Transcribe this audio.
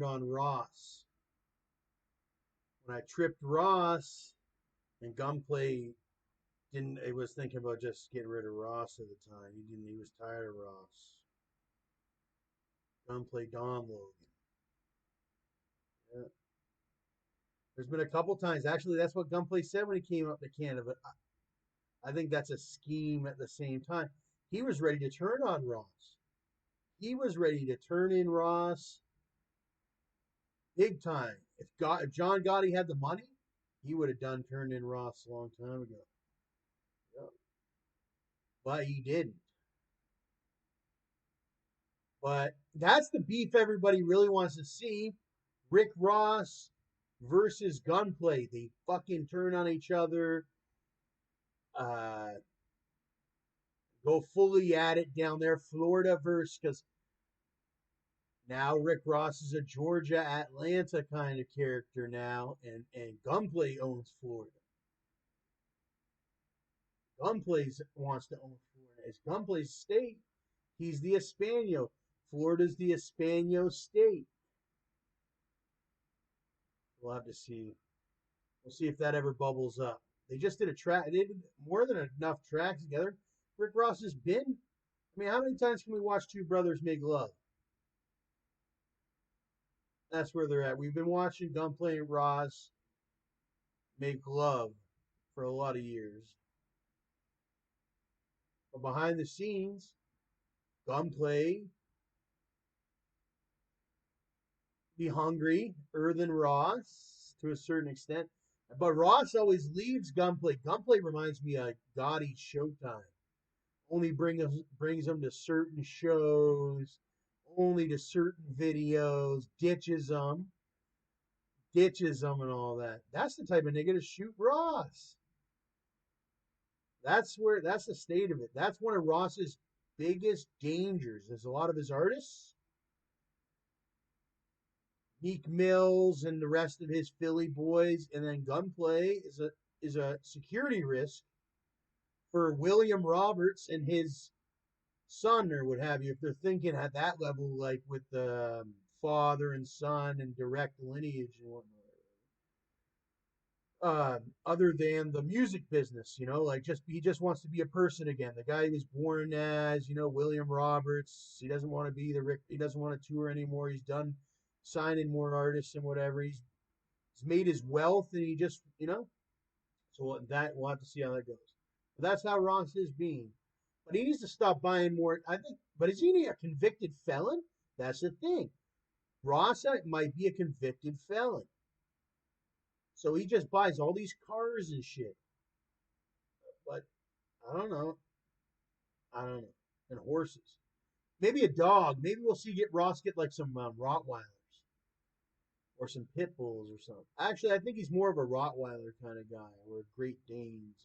turned on Ross. When I tripped Ross and Gunplay didn't, he was thinking about just getting rid of Ross at the time. He didn't. He was tired of Ross. Gunplay Dom Logan. Yeah. There's been a couple times. Actually, that's what Gunplay said when he came up to Canada. But I think that's a scheme at the same time. He was ready to turn on Ross. He was ready to turn in Ross big time. If John Gotti had the money, he would have done turned in Ross a long time ago. Yeah. But he didn't. But that's the beef everybody really wants to see. Rick Ross versus Gunplay. They fucking turn on each other. Uh, go fully at it down there. Florida versus, because now Rick Ross is a Georgia Atlanta kind of character now, and Gunplay owns Florida. Gunplay wants to own Florida. It's Gunplay's state. He's the Espanol. Florida's the Espanol state. We'll have to see. We'll see if that ever bubbles up. They just did a track. They did more than enough tracks together. Rick Ross has been. I mean, how many times can we watch two brothers make love? That's where they're at. We've been watching Gunplay and Ross make love for a lot of years. But behind the scenes, Gunplay be hungry, than Ross to a certain extent. But Ross always leaves Gunplay. Gunplay reminds me of Gotti's Showtime. Only brings him to certain shows, only to certain videos, ditches them, and all that. That's the type of nigga to shoot Ross. That's the state of it. That's one of Ross's biggest dangers. There's a lot of his artists, Meek Mills and the rest of his Philly boys, and then Gunplay is a security risk for William Roberts and his son or what have you. If they're thinking at that level, like with the father and son and direct lineage and whatnot. Other than the music business, like he just wants to be a person again. The guy he was born as, William Roberts. He doesn't want to be the Rick. He doesn't want to tour anymore. He's done signing more artists and whatever. He's made his wealth, and he just, So that we'll have to see how that goes. But that's how Ross is being. But he needs to stop buying more. I think. But is he a convicted felon? That's the thing. Ross might be a convicted felon. So he just buys all these cars and shit. But I don't know. I don't know. And horses. Maybe a dog. Maybe we'll see Ross get like some Rottweilers or some pit bulls or something. Actually, I think he's more of a Rottweiler kind of guy or a Great Danes.